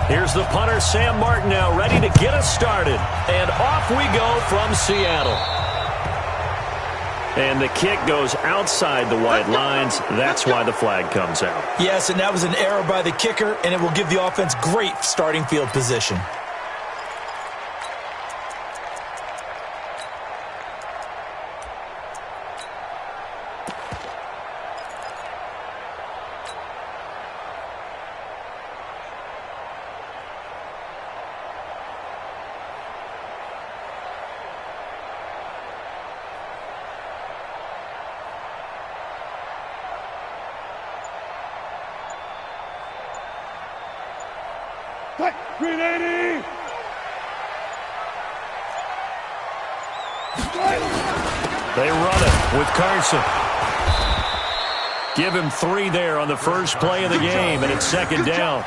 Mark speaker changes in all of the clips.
Speaker 1: Here's the punter, Sam Martin, now ready to get us started. And off we go from Seattle. And the kick goes outside the white lines. That's why the flag comes out.
Speaker 2: Yes, and that was an error by the kicker, and it will give the offense great starting field position.
Speaker 1: They run it with Carson. Give him 3 there on the first play of the game, and it's second down.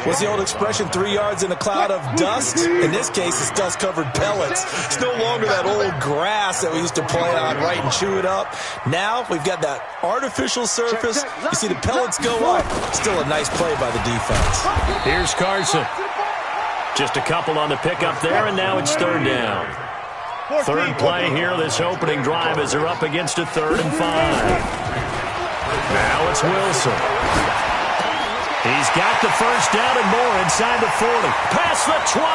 Speaker 2: What's the old expression, 3 yards in a cloud of dust? In this case, it's dust-covered pellets. It's no longer that old grass that we used to play on, right, and chew it up. Now we've got that artificial surface. You see the pellets go up. Still a nice play by the defense.
Speaker 1: Here's Carson. Just a couple on the pickup there, and now it's third down. Third play here, this opening drive, as they're up against a 3rd and 5. Now it's Wilson. He's got the first down and more inside the 40. Past the 20.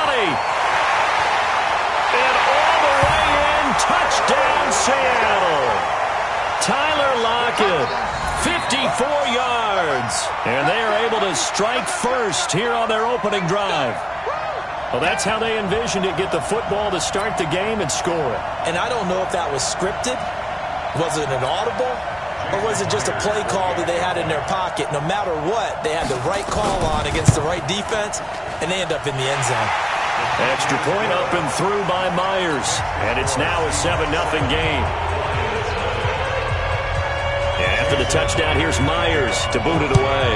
Speaker 1: And all the way in. Touchdown, Seattle. Tyler Lockett, 54 yards. And they are able to strike first here on their opening drive. Well, that's how they envisioned it, get the football to start the game and score it.
Speaker 2: And I don't know if that was scripted. Was it an audible? Or was it just a play call that they had in their pocket? No matter what, they had the right call on against the right defense, and they end up in the end zone.
Speaker 1: Extra point up and through by Myers. And it's now a 7-0 game. And after the touchdown, here's Myers to boot it away.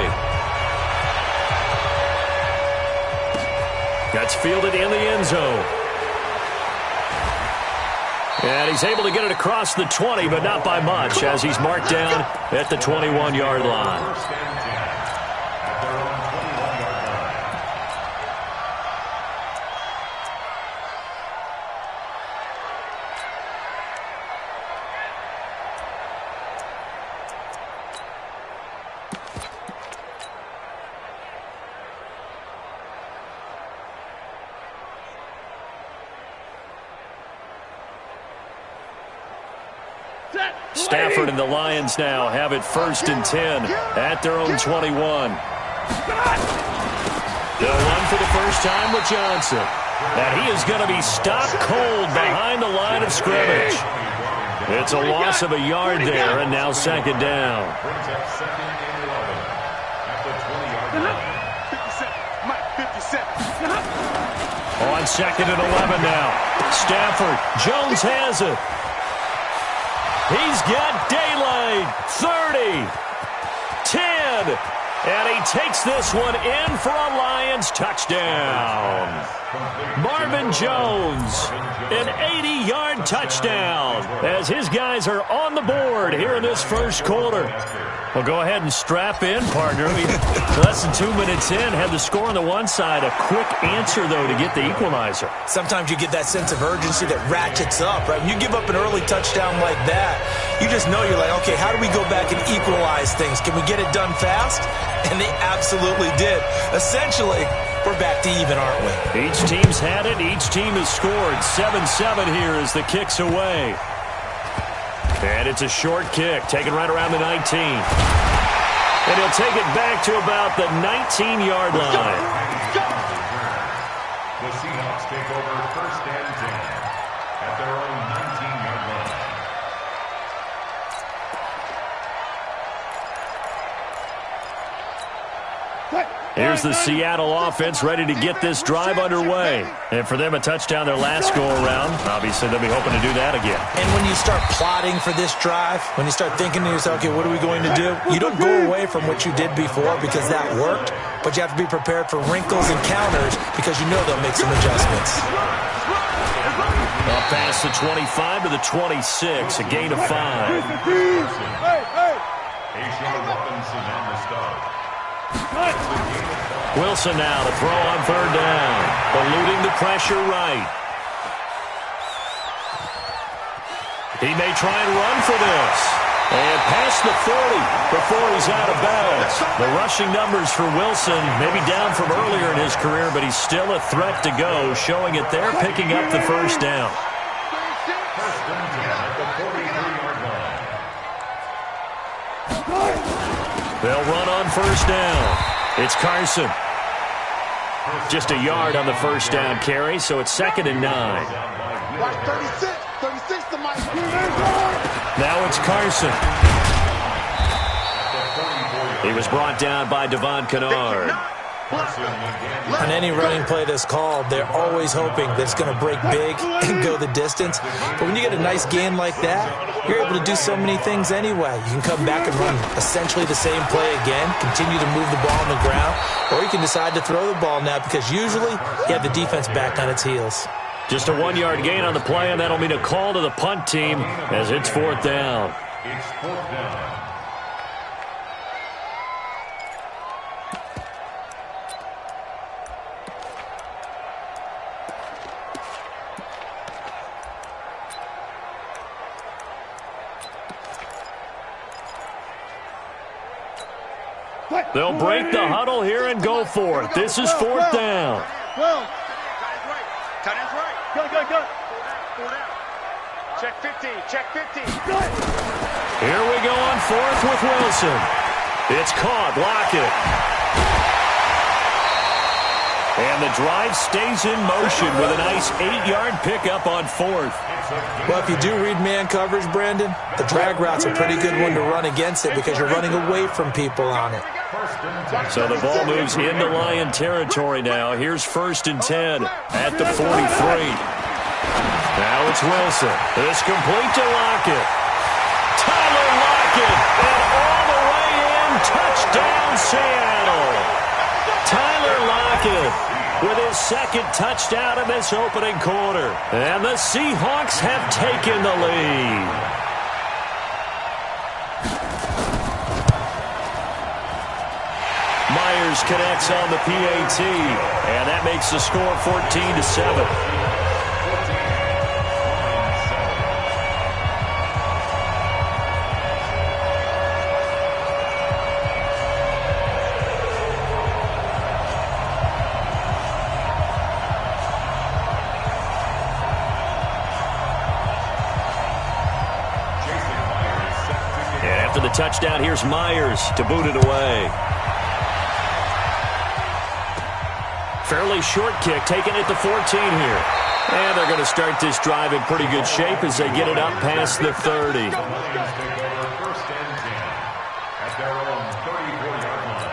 Speaker 1: That's fielded in the end zone. And he's able to get it across the 20, but not by much, as he's marked down at the 21-yard line. Stafford and the Lions now have it 1st and 10 at their own 21. They'll run for the first time with Johnson. And he is going to be stopped cold behind the line of scrimmage. It's a loss of a yard there, and now second down. On 2nd and 11 now. Stafford. Jones has it. He's got daylight. 30, 10, and he takes this one in for a Lions touchdown. Marvin Jones, an 80-yard touchdown, as his guys are on the board here in this first quarter. Well, go ahead and strap in, partner. Less than 2 minutes in, had the score on the one side. A quick answer, though, to get the equalizer.
Speaker 2: Sometimes you get that sense of urgency that ratchets up, right? When you give up an early touchdown like that, you just know you're like, okay, how do we go back and equalize things? Can we get it done fast? And they absolutely did. Essentially, we're back to even, aren't we?
Speaker 1: Each team's had it. Each team has scored. 7-7 here as the kick's away. And it's a short kick, taken right around the 19. And he'll take it back to about the 19-yard line.
Speaker 3: The Seahawks take over 1st and 10 at their own 19-yard line.
Speaker 1: Here's the Seattle offense ready to get this drive underway. And for them, a touchdown their last go-around. Obviously, they'll be hoping to do that again.
Speaker 2: And when you start plotting for this drive, when you start thinking to yourself, okay, what are we going to do? You don't go away from what you did before because that worked, but you have to be prepared for wrinkles and counters because you know they'll make some adjustments.
Speaker 1: Up past the 25 to the 26, a gain of 5.
Speaker 3: Robinson on the start.
Speaker 1: Wilson now to throw on third down. Eluding the pressure right. He may try and run for this. And past the 40 before he's out of bounds. The rushing numbers for Wilson maybe down from earlier in his career, but he's still a threat to go, showing it there, picking up the first down.
Speaker 3: First and 10 at the 43-yard line.
Speaker 1: They'll run on first down. It's Carson. Just a yard on the first down carry, so it's 2nd and 9.
Speaker 4: Watch 36 to Mike.
Speaker 1: Now it's Carson. He was brought down by Devon Kennard.
Speaker 2: On any running play that's called, they're always hoping that it's going to break big and go the distance. But when you get a nice gain like that, you're able to do so many things anyway. You can come back and run essentially the same play again, continue to move the ball on the ground, or you can decide to throw the ball now because usually you have the defense back on its heels.
Speaker 1: Just a 1-yard gain on the play, and that'll mean a call to the punt team as it's 4th down.
Speaker 3: It's 4th down.
Speaker 1: They'll break the huddle here and go for it. This is 4th down.
Speaker 4: Tight end's right. Good. 4 down. Check 15. Check 15.
Speaker 1: Here we go on 4th with Wilson. It's caught. Lockett. And the drive stays in motion with a nice 8-yard pickup on 4th.
Speaker 2: Well, if you do read man coverage, Brandon, the drag route's a pretty good one to run against it because you're running away from people on it.
Speaker 1: So the ball moves into Lion territory now. Here's 1st and 10 at the 43. Now it's Wilson. It's complete to Lockett. Tyler Lockett, and all the way in, touchdown Seattle. Tyler Lockett with his 2nd touchdown in this opening quarter. And the Seahawks have taken the lead. Myers connects on the PAT, and that makes the score 14-7. And after the touchdown, here's Myers to boot it away. Fairly short kick, taken at the 14 here. And they're going to start this drive in pretty good shape as they get it up past the 30.
Speaker 3: Lions take over 1st and 10 at their own 34-yard line.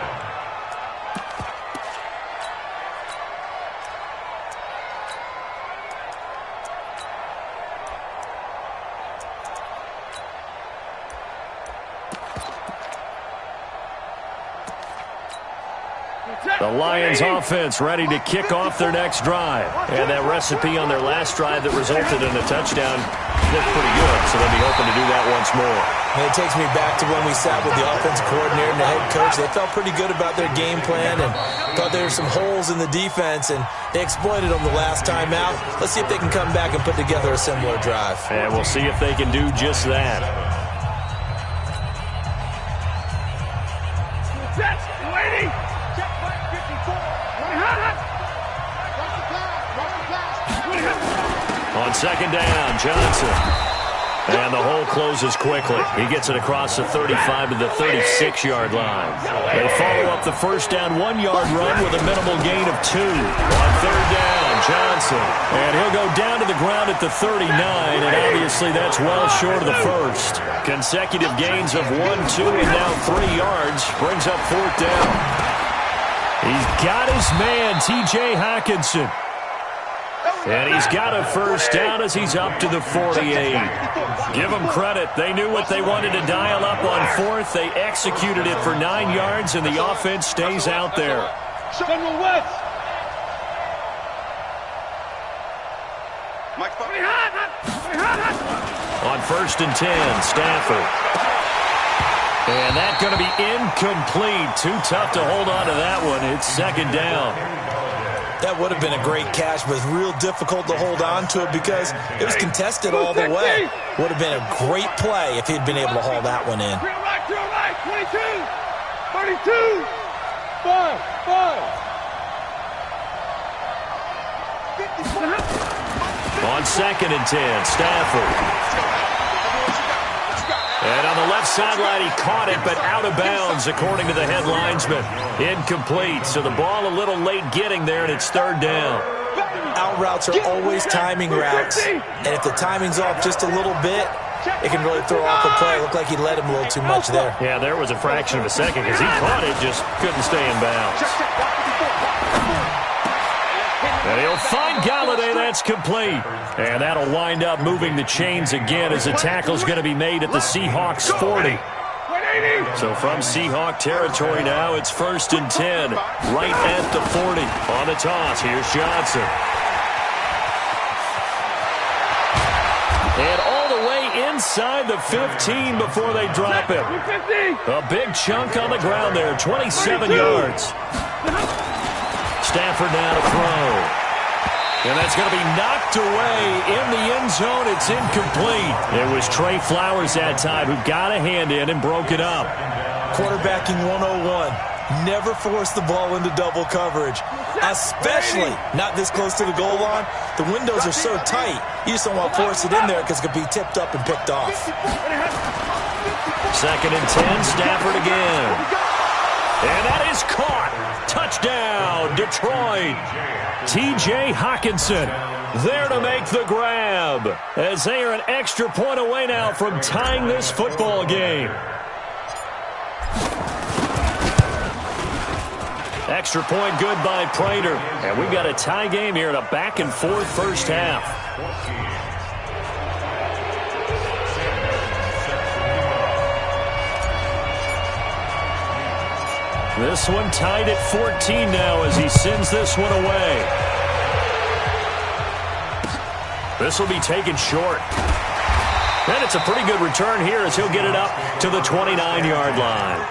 Speaker 1: The Lions offense ready to kick off their next drive. And that recipe on their last drive that resulted in a touchdown looked pretty good, so they'll be hoping to do that once more.
Speaker 2: And it takes me back to when we sat with the offensive coordinator and the head coach. They felt pretty good about their game plan and thought there were some holes in the defense, and they exploited them the last time out. Let's see if they can come back and put together a similar drive.
Speaker 1: And we'll see if they can do just that.
Speaker 4: Waiting.
Speaker 1: On 2nd down, Johnson. And the hole closes quickly. He gets it across the 35 to the 36-yard line. They follow up the first down 1-yard run with a minimal gain of 2. On 3rd down, Johnson. And he'll go down to the ground at the 39, and obviously that's well short of the first. Consecutive gains of 1, 2, and now 3 yards brings up 4th down. He's got his man, T.J. Hockenson. And he's got a first down as he's up to the 48. Give them credit. They knew what they wanted to dial up on 4th. They executed it for 9 yards, and the offense stays out there. On 1st and 10, Stafford. And that's going to be incomplete. Too tough to hold on to that one. It's second down.
Speaker 2: That would have been a great catch, but it's real difficult to hold on to it because it was contested all the way. Would have been a great play if he'd been able to haul that one in.
Speaker 4: 22, 32, 5.
Speaker 1: On second and 10, Stafford. And on the left sideline, he caught it, but out of bounds, according to the head linesman. Incomplete, so the ball a little late getting there, and it's third down.
Speaker 2: Out routes are always timing routes, and if the timing's off just a little bit, it can really throw off a play. It looked like he let him a little too much there.
Speaker 1: Yeah, there was a fraction of a second because he caught it, just couldn't stay in bounds. And he'll find Galladay. That's complete. And that'll wind up moving the chains again as the tackle's going to be made at the Seahawks 40. So from Seahawk territory now, it's first and 10, right at the 40. On the toss, here's Johnson. And all the way inside the 15 before they drop him. A big chunk on the ground there, 27 yards. Stafford now to throw. And that's going to be knocked away in the end zone. It's incomplete. It was Trey Flowers that time who got a hand in and broke it up.
Speaker 2: Quarterbacking 101. Never force the ball into double coverage, especially not this close to the goal line. The windows are so tight, you just don't want to force it in there because it could be tipped up and picked off.
Speaker 1: Second and 10, Stafford again. And that is caught. Touchdown, Detroit. T.J. Hockenson there to make the grab as they are an extra point away now from tying this football game. Extra point good by Prater. And we've got a tie game here in a back-and-forth first half. This one tied at 14 now as he sends this one away. This will be taken short. And it's a pretty good return here as he'll get it up to the 29-yard line.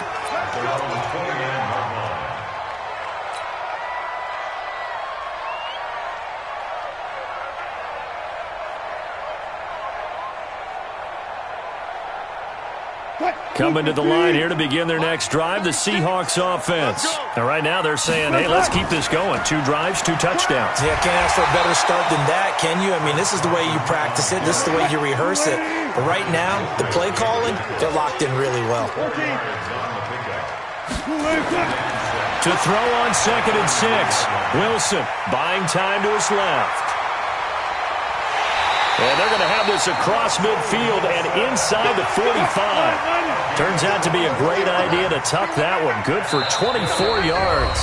Speaker 1: Coming to the line here to begin their next drive, the Seahawks offense. And right now they're saying, hey, let's keep this going. 2 drives, 2 touchdowns.
Speaker 2: Yeah, can't ask for a better start than that, can you? I mean, this is the way you practice it. This is the way you rehearse it. But right now, the play calling, they're locked in really well.
Speaker 1: To throw on second and 6. Wilson buying time to his left. And they're going to have this across midfield and inside the 45. Turns out to be a great idea to tuck that one. Good for 24 yards.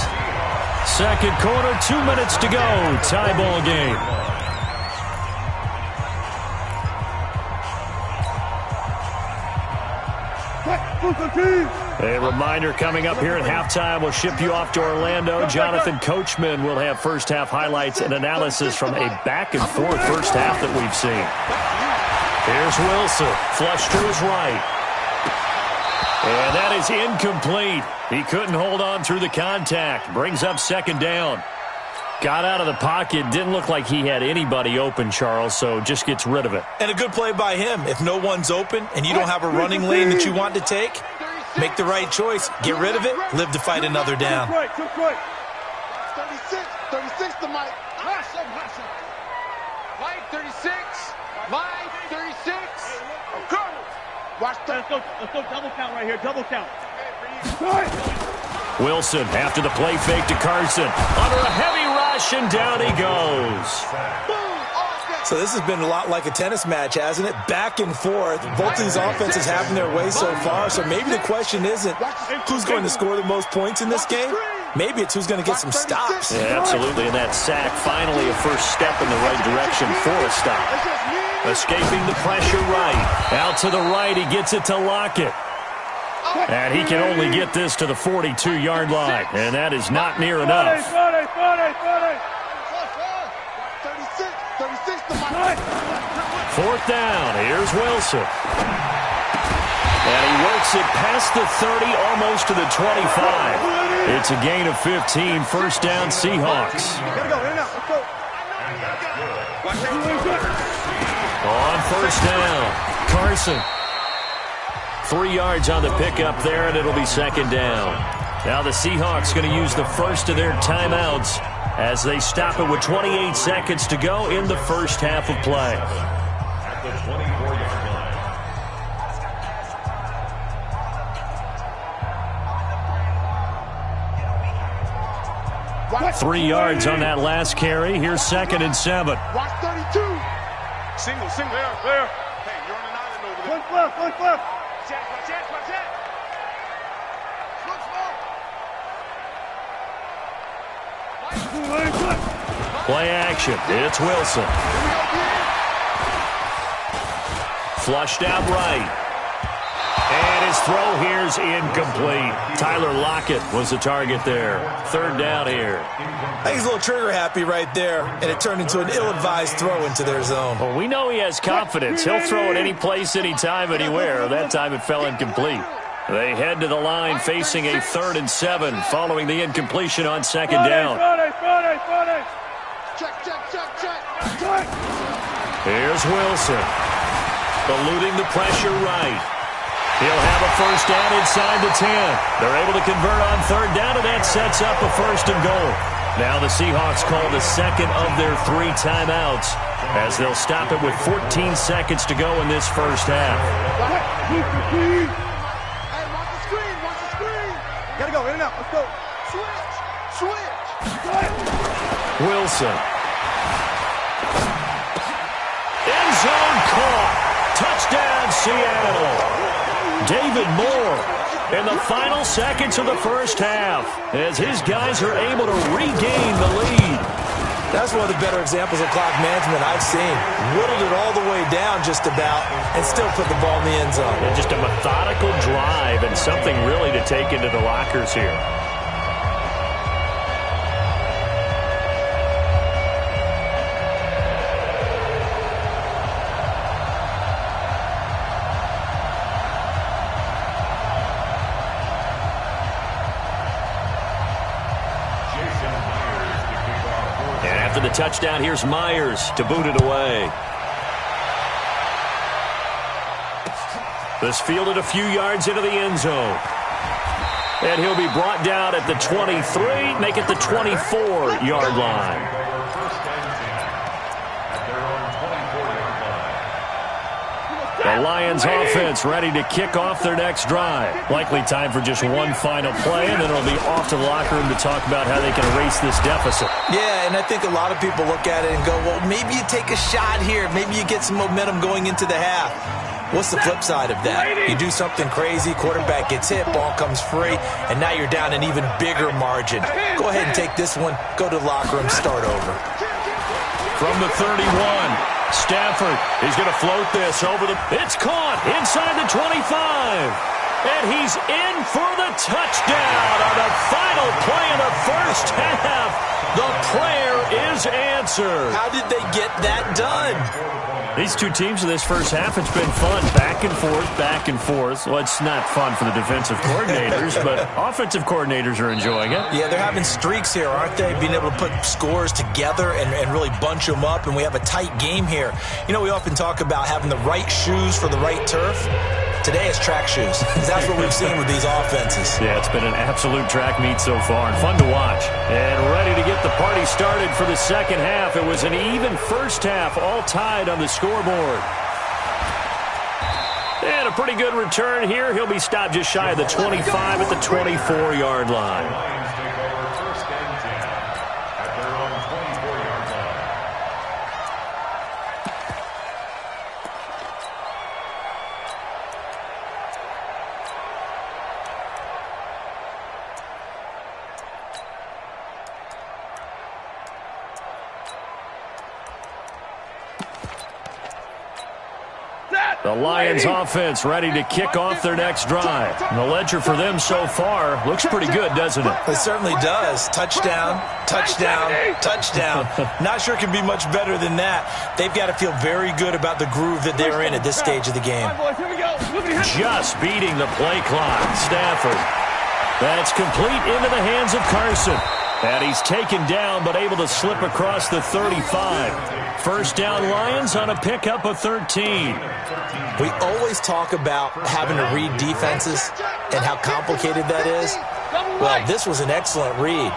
Speaker 1: Second quarter, 2 minutes to go. Tie ball game. A reminder coming up here at halftime. We'll ship you off to Orlando. Jonathan Coachman will have first half highlights and analysis from a back-and-forth first half that we've seen. Here's Wilson, flush to his right. And that is incomplete. He couldn't hold on through the contact. Brings up second down. Got out of the pocket. Didn't look like he had anybody open, Charles, so just gets rid of it.
Speaker 2: And a good play by him. If no one's open and you don't have a running lane that you want to take, make the right choice. Get rid of it. Live to fight another down.
Speaker 4: 36 to Mike. Mike 36. Mike 36. Watch that. Let's go double count right here. Double count.
Speaker 1: Wilson after the play fake to Carson. Under a heavy rush, and down he goes.
Speaker 2: So this has been a lot like a tennis match, hasn't it? Back and forth. Both these offenses having their way so far. So maybe the question isn't who's going to score the most points in this game. Maybe it's who's going to get some stops.
Speaker 1: Yeah, absolutely. And that sack, finally a first step in the right direction for a stop. Escaping the pressure right. Out to the right, he gets it to Lockett. And he can only get this to the 42-yard line. And that is not near enough.
Speaker 4: Thirty-six.
Speaker 1: Fourth down. Here's Wilson. And he works it past the 30, almost to the 25. It's a gain of 15, first down Seahawks. On first down, Carson. 3 yards on the pickup there, and it'll be second down. Now the Seahawks going to use the first of their timeouts as they stop it with 28 seconds to go in the first half of play.
Speaker 3: At the 24-yard line.
Speaker 1: 3 yards on that last carry. Here's second and 7.
Speaker 4: Watch 32. Single. There. Hey, you're on an island over there. One left. Watch that.
Speaker 1: Play action. It's Wilson. Flushed out right. And his throw here's incomplete. Tyler Lockett was the target there. Third down here.
Speaker 2: I think he's a little trigger happy right there, and it turned into an ill-advised throw into their zone.
Speaker 1: Well, we know he has confidence. He'll throw it any place, anytime, anywhere. That time it fell incomplete. They head to the line facing a 3rd and 7 following the incompletion on second down.
Speaker 4: Check.
Speaker 1: Here's Wilson. Eluding the pressure right. He'll have a first down inside the 10. They're able to convert on third down, and that sets up a first and goal. Now the Seahawks call the second of their 3 timeouts as they'll stop it with 14 seconds to go in this first half.
Speaker 4: Hey, watch the screen. Gotta go, in and out. Let's go. Switch.
Speaker 1: Wilson. End zone caught. Touchdown, Seattle. David Moore in the final seconds of the first half as his guys are able to regain the lead.
Speaker 2: That's one of the better examples of clock management I've seen. Whittled it all the way down just about and still put the ball in the end zone.
Speaker 1: And just a methodical drive and something really to take into the lockers here. After the touchdown, here's Myers to boot it away. This fielded a few yards into the end zone. And he'll be brought down at the 23, make it the 24-yard line. The Lions offense ready to kick off their next drive. Likely time for just one final play, and then it'll be off to the locker room to talk about how they can erase this deficit.
Speaker 2: Yeah, and I think a lot of people look at it and go, well, maybe you take a shot here. Maybe you get some momentum going into the half. What's the flip side of that? You do something crazy, quarterback gets hit, ball comes free, and now you're down an even bigger margin. Go ahead and take this one, go to the locker room, start over.
Speaker 1: From the 31. Stafford, he's going to float this over the... It's caught inside the 25. And he's in for the touchdown on the final play of the first half. The prayer is answered.
Speaker 2: How did they get that done?
Speaker 1: These two teams in this first half, it's been fun. Back and forth. Well, it's not fun for the defensive coordinators, but offensive coordinators are enjoying it.
Speaker 2: Yeah, they're having streaks here, aren't they? Being able to put scores together and really bunch them up, and we have a tight game here. You know, we often talk about having the right shoes for the right turf. Today it's track shoes, because that's what we've seen with these offenses.
Speaker 1: Yeah, it's been an absolute track meet so far, and fun to watch. And ready to get the party started for the second half. It was an even first half, all tied on the scoreboard. And a pretty good return here. He'll be stopped just shy of the 25 at the 24-yard line.
Speaker 3: Lions take over first and 10 at their own 24-yard line.
Speaker 1: The Lions offense ready to kick off their next drive. And the ledger for them so far looks pretty good, doesn't it?
Speaker 2: It certainly does. Touchdown, touchdown, touchdown. Not sure it can be much better than that. They've got to feel very good about the groove that they're in at this stage of the game.
Speaker 4: All right, boys, here we go.
Speaker 1: just beating the play clock. Stafford. That's complete into the hands of Carson. And he's taken down, but able to slip across the 35. First down, Lions on a pickup of 13.
Speaker 2: We always talk about having to read defenses and how complicated that is. Well, this was an excellent read.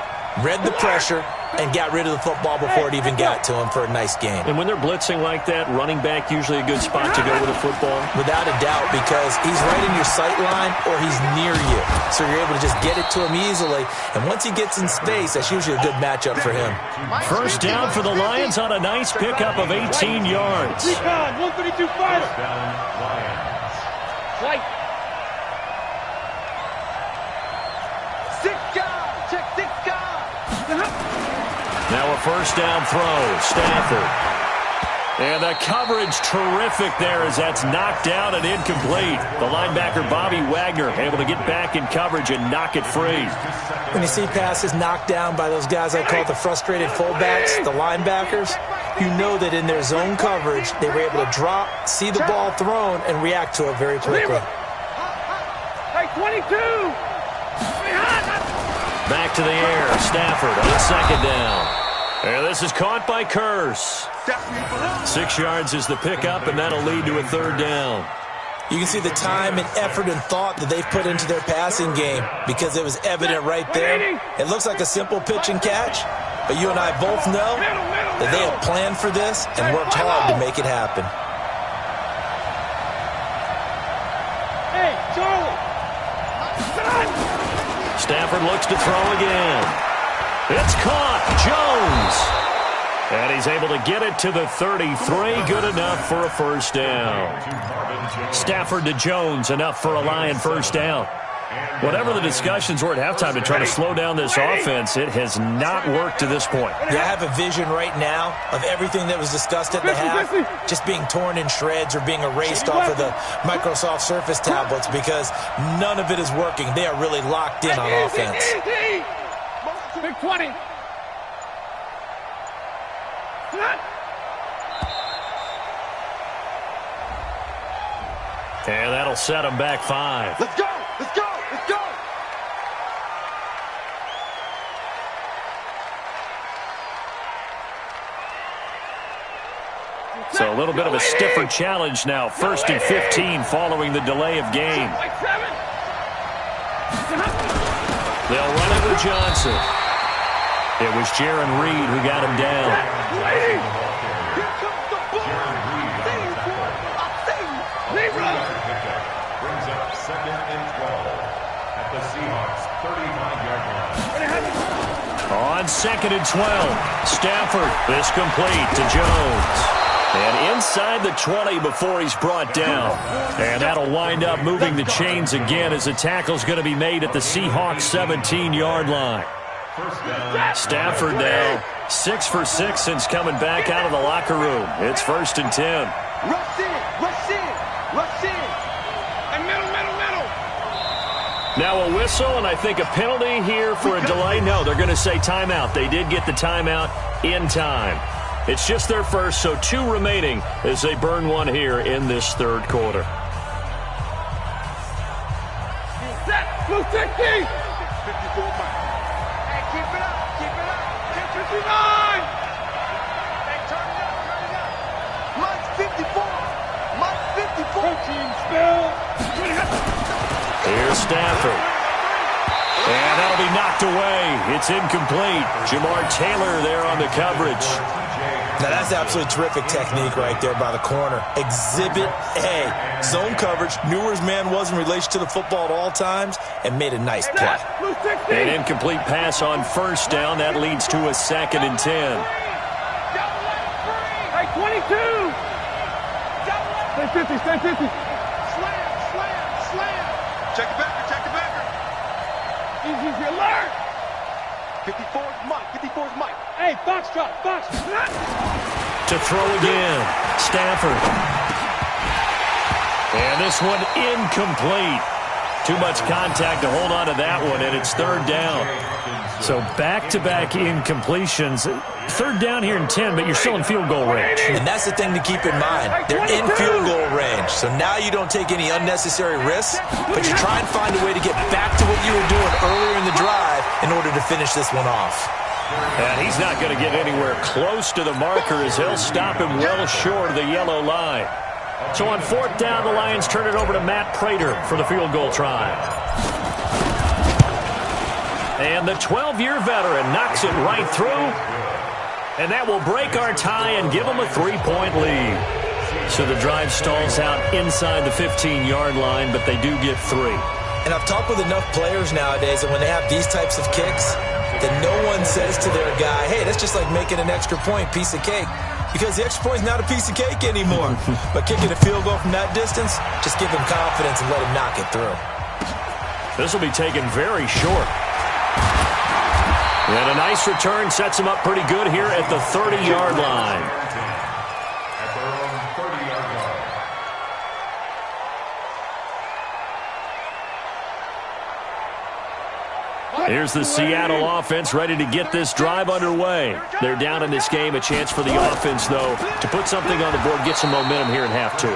Speaker 2: Read the pressure and got rid of the football before it even got to him for a nice game.
Speaker 1: And when they're blitzing like that, running back usually a good spot to go with a football?
Speaker 2: Without a doubt, because he's right in your sight line or he's near you. So you're able to just get it to him easily. And once he gets in space, that's usually a good matchup for him.
Speaker 1: First down for the Lions on a nice pickup of 18 yards.
Speaker 4: 132 fighter. Flight. 6 guys. Check 6 guys.
Speaker 1: Now a first down throw. Stafford. And the coverage terrific there as that's knocked down and incomplete. The linebacker Bobby Wagner able to get back in coverage and knock it free.
Speaker 2: When you see passes knocked down by those guys I call the frustrated fullbacks, the linebackers, you know that in their zone coverage, they were able to drop, see the ball thrown, and react to it very quickly.
Speaker 4: Hey, 22.
Speaker 1: Back to the air. Stafford on second down. And this is caught by Curse. 6 yards is the pickup, and that'll lead to a third down.
Speaker 2: You can see the time and effort and thought that they've put into their passing game because it was evident right there. It looks like a simple pitch and catch, but you and I both know that they have planned for this and worked hard to make it happen.
Speaker 4: Hey, Charlie.
Speaker 1: Stafford looks to throw again. It's caught. Jones. And he's able to get it to the 33. Good enough for a first down. Stafford to Jones. Enough for a Lion first down. Whatever the discussions were at halftime to try to slow down this offense, it has not worked to this point.
Speaker 2: Yeah, I have a vision right now of everything that was discussed at the half just being torn in shreds or being erased off of the Microsoft Surface tablets because none of it is working. They are really locked in on offense.
Speaker 4: Big 20.
Speaker 1: And that'll set them back 5.
Speaker 4: Let's go. Let's go. Let's go.
Speaker 1: So a little bit of a stiffer challenge now. 1st and 15 following the delay of game. They'll run it with Johnson. It was Jaron Reed who got him down.
Speaker 4: Here comes the ball.
Speaker 3: Brings up 2nd and 12 at the Seahawks 35-yard line.
Speaker 1: On 2nd and 12, Stafford is complete to Jones. And inside the 20 before he's brought down. And that'll wind up moving the chains again as the tackle's going to be made at the Seahawks 17-yard line. Stafford now 6 for 6 since coming back out of the locker room. It's 1st and 10.
Speaker 4: Rush in. Rush in. Rush in. And middle.
Speaker 1: Now a whistle and I think a penalty here for a delay. No, they're going to say timeout. They did get the timeout in time. It's just their first, so 2 remaining as they burn one here in this 3rd quarter.
Speaker 4: Set. Blue 60. 54 miles. Hey, keep it up. Keep it up. 59. Hey, turn it up. Mike's 54. Mike's 54. Coaching spill.
Speaker 1: Here's Stafford. And that'll be knocked away. It's incomplete. Jamar Taylor there on the coverage.
Speaker 2: Now, that's absolutely terrific technique right there by the corner. Exhibit A. Zone coverage. Knew where his man was in relation to the football at all times and made a nice play.
Speaker 1: An incomplete pass on 1st down. That leads to a 2nd and 10.
Speaker 4: Hey, 22. Stay 50. Stay 50. Slam. Check it backer. Easy alert. 54's Mike. Hey, box drop.
Speaker 1: To throw again. Stafford. And this one incomplete. Too much contact to hold on to that one, and it's 3rd down. So back-to-back incompletions. Third down here in 10, but you're still in field goal range.
Speaker 2: And that's the thing to keep in mind. They're in field goal range. So now you don't take any unnecessary risks, but you try and find a way to get back to what you were doing earlier in the drive in order to finish this one off.
Speaker 1: And he's not going to get anywhere close to the marker as he'll stop him well short of the yellow line. So on fourth down, the Lions turn it over to Matt Prater for the field goal try. And the 12-year veteran knocks it right through. And that will break our tie and give them a 3-point lead. So the drive stalls out inside the 15-yard line, but they do get 3.
Speaker 2: And I've talked with enough players nowadays that when they have these types of kicks, that no one says to their guy, hey, that's just like making an extra point, piece of cake. Because the extra point is not a piece of cake anymore. But kicking a field goal from that distance, just give him confidence and let him knock it through.
Speaker 1: This will be taken very short. And a nice return sets him up pretty good here at the 30-yard line.
Speaker 3: At their own 30-yard line.
Speaker 1: Here's the Seattle offense ready to get this drive underway. They're down in this game. A chance for the offense, though, to put something on the board, get some momentum here in half 2.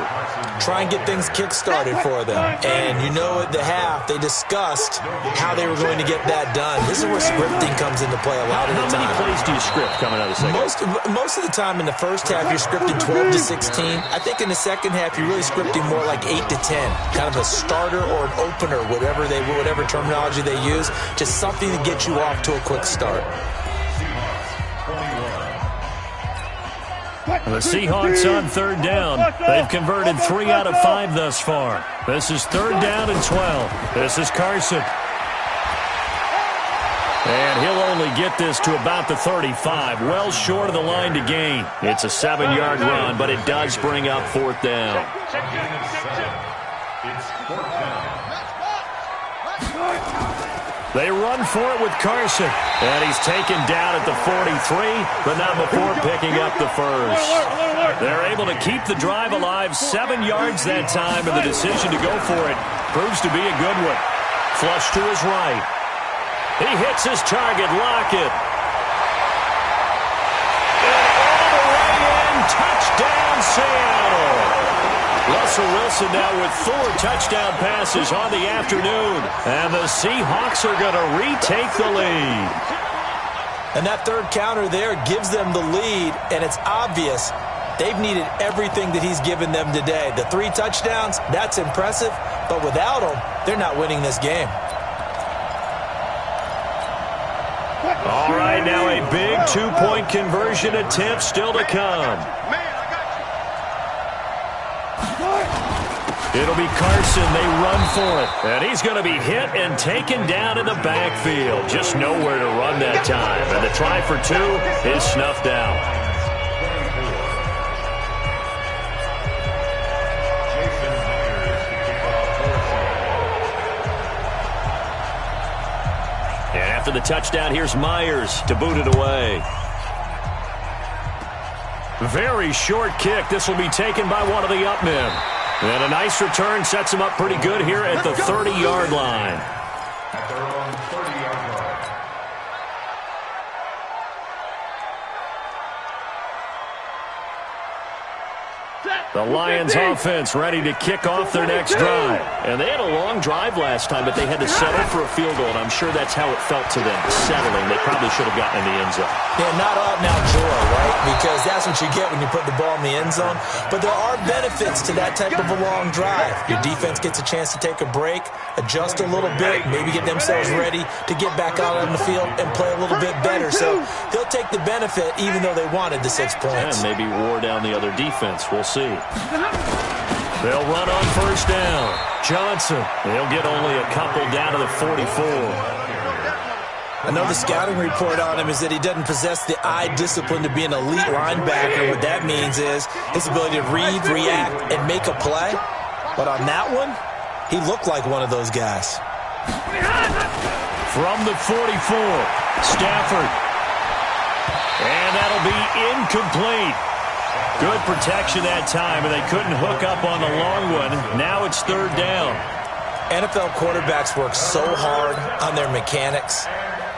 Speaker 2: Try and get things kick-started for them. And you know at the half, they discussed how they were going to get that done. This is where scripting comes into play a lot of the time.
Speaker 1: How many plays do you script coming out of the second?
Speaker 2: Most of the time in the first half, you're scripting 12 to 16. I think in the second half, you're really scripting more like 8 to 10. Kind of a starter or an opener, whatever terminology they use. Just something to get you off to a quick start.
Speaker 1: The Seahawks on third down. They've converted 3 out of 5 thus far. This is third down and 12. This is Carson. And he'll only get this to about the 35, well short of the line to gain. It's a 7-yard run, but it does bring up fourth down.
Speaker 3: It's fourth down.
Speaker 1: They run for it with Carson. And he's taken down at the 43, but not before picking up the first. They're able to keep the drive alive, 7 yards that time, and the decision to go for it proves to be a good one. Flush to his right. He hits his target, Lockett. And all the way in, touchdown Seattle. Russell Wilson now with 4 touchdown passes on the afternoon. And the Seahawks are going to retake the lead.
Speaker 2: And that third counter there gives them the lead, and it's obvious they've needed everything that he's given them today. The 3 touchdowns, that's impressive, but without him, they're not winning this game.
Speaker 1: All right, now a big 2-point conversion attempt still to come. It'll be Carson. They run for it. And he's going to be hit and taken down in the backfield. Just nowhere to run that time. And the try for 2 is snuffed out. And after the touchdown, here's Myers to boot it away. Very short kick. This will be taken by one of the up men. And a nice return sets him up pretty good here at the 30-yard line.
Speaker 3: At their own 30-yard line.
Speaker 1: The Lions offense ready to kick off their next drive. And they had a long drive last time, but they had to settle for a field goal, and I'm sure that's how it felt to them, settling. They probably should have gotten in the end zone.
Speaker 2: Yeah, not out now joy, right? Because that's what you get when you put the ball in the end zone. But there are benefits to that type of a long drive. Your defense gets a chance to take a break, adjust a little bit, maybe get themselves ready to get back out on the field and play a little bit better. So they'll take the benefit even though they wanted the 6 points.
Speaker 1: And maybe wore down the other defense. We'll see. They'll run on first down. Johnson, he'll get only a couple down to the 44.
Speaker 2: I know the scouting report on him is that he doesn't possess the eye discipline to be an elite linebacker. What that means is his ability to read, react, and make a play. But on that one, he looked like one of those guys.
Speaker 1: From the 44, Stafford. And that'll be incomplete. Good protection that time, and they couldn't hook up on the long one. Now it's third down.
Speaker 2: NFL quarterbacks work so hard on their mechanics.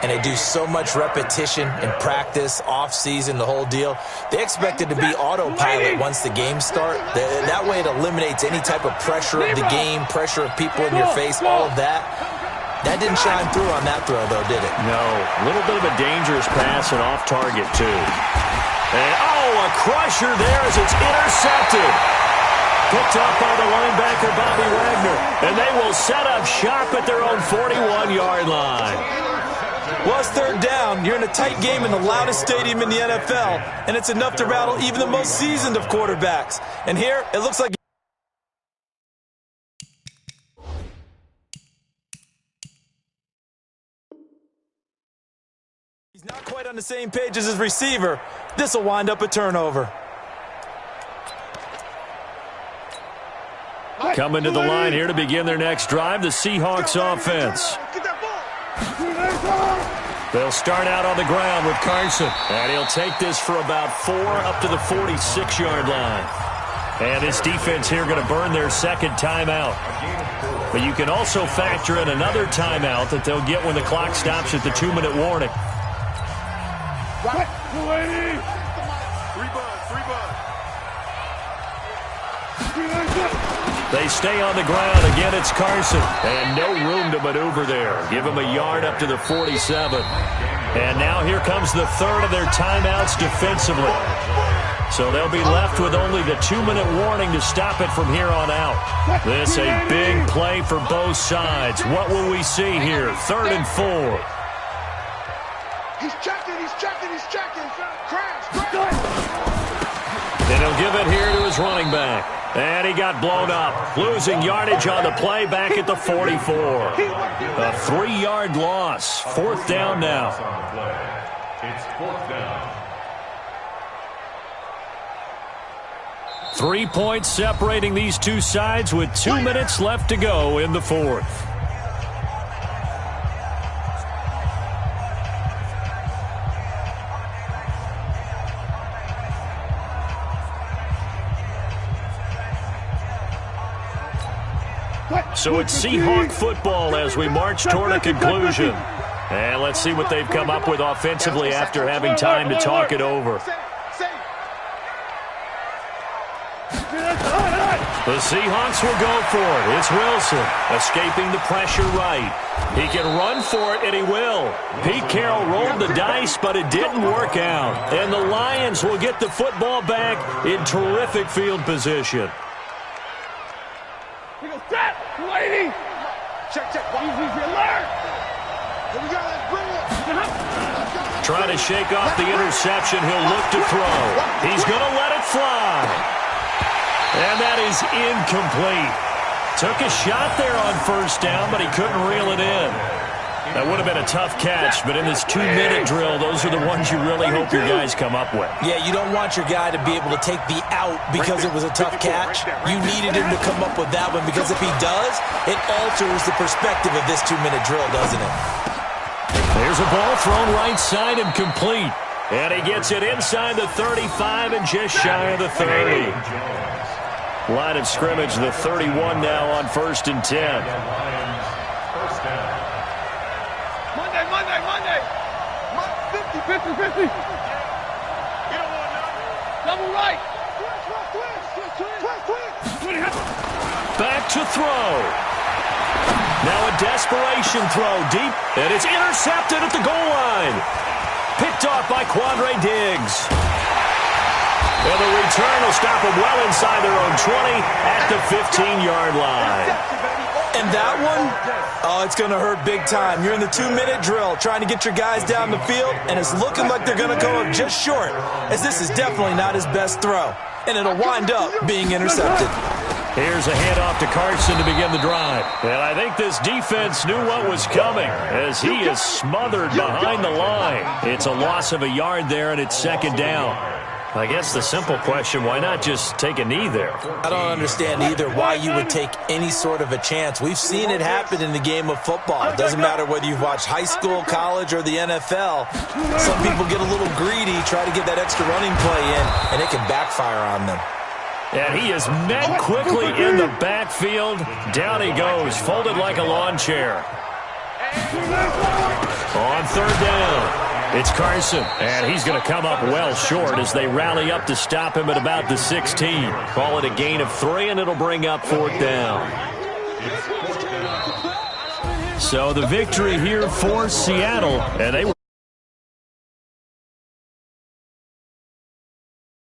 Speaker 2: and they do so much repetition in practice, off-season, the whole deal. They expect it to be autopilot once the games start. That way it eliminates any type of pressure of the game, pressure of people in your face, all of that. That didn't shine through on that throw, though, did it?
Speaker 1: No. A little bit of a dangerous pass and off target, too. And, a crusher there as it's intercepted. Picked up by the linebacker, Bobby Wagner. And they will set up shop at their own 41-yard line.
Speaker 2: Well, it's third down. You're in a tight game in the loudest stadium in the NFL, and it's enough to rattle even the most seasoned of quarterbacks. And here, it looks like he's not quite on the same page as his receiver. This will wind up a turnover.
Speaker 1: Coming to the line here to begin their next drive, the Seahawks offense. They'll start out on the ground with Carson. And he'll take this for about 4 up to the 46-yard line. And this defense here going to burn their second timeout. But you can also factor in another timeout that they'll get when the clock stops at the 2-minute warning. They stay on the ground. Again, it's Carson. And no room to maneuver there. Give him a yard up to the 47. And now here comes the third of their timeouts defensively. So they'll be left with only the 2-minute warning to stop it from here on out. This a big play for both sides. What will we see here? 3rd and 4.
Speaker 4: He's checking. Crash.
Speaker 1: And he'll give it here to his running back. And he got blown up. Losing yardage on the play back at the 44. A 3-yard loss. 4th down now.
Speaker 3: It's 4th down.
Speaker 1: 3 points separating these two sides with 2 minutes left to go in the 4th. So it's Seahawk football as we march toward a conclusion. And let's see what they've come up with offensively after having time to talk it over. The Seahawks will go for it. It's Wilson escaping the pressure right. He can run for it, and he will. Pete Carroll rolled the dice, but it didn't work out. And the Lions will get the football back in terrific field position.
Speaker 4: Set, lady. Check. Easy, alert. Here we go. Let's bring it.
Speaker 1: Trying to shake off the interception. He'll look to throw. He's going to let it fly. And that is incomplete. Took a shot there on 1st down, but he couldn't reel it in. That would have been a tough catch, but in this 2-minute drill, those are the ones you really hope your guys come up with.
Speaker 2: Yeah, you don't want your guy to be able to take the out because it was a tough catch. You needed him to come up with that one because if he does, it alters the perspective of this 2-minute drill, doesn't it?
Speaker 1: There's a ball thrown right side and complete. And he gets it inside the 35 and just shy of the 30. Line of scrimmage, the 31 now on 1st and 10.
Speaker 4: Monday. 50. Double right. Twist.
Speaker 1: Back to throw. Now a desperation throw deep, and it's intercepted at the goal line. Picked off by Quandre Diggs. And the return will stop them well inside their own 20 at the 15-yard line.
Speaker 2: And that one, it's going to hurt big time. You're in the 2-minute drill trying to get your guys down the field, and it's looking like they're going to go up just short, as this is definitely not his best throw. And it'll wind up being intercepted.
Speaker 1: Here's a handoff to Carson to begin the drive. And I think this defense knew what was coming as he is smothered behind the line. It's a loss of a yard there, and it's 2nd down. I guess the simple question, why not just take a knee there?
Speaker 2: I don't understand either why you would take any sort of a chance. We've seen it happen in the game of football. It doesn't matter whether you've watched high school, college, or the NFL. Some people get a little greedy, try to get that extra running play in, and it can backfire on them.
Speaker 1: And he is met quickly in the backfield. Down he goes, folded like a lawn chair. On third down, it's Carson, and he's going to come up well short as they rally up to stop him at about the 16. Call it a gain of 3, and it'll bring up fourth down. So the victory here for Seattle, and they were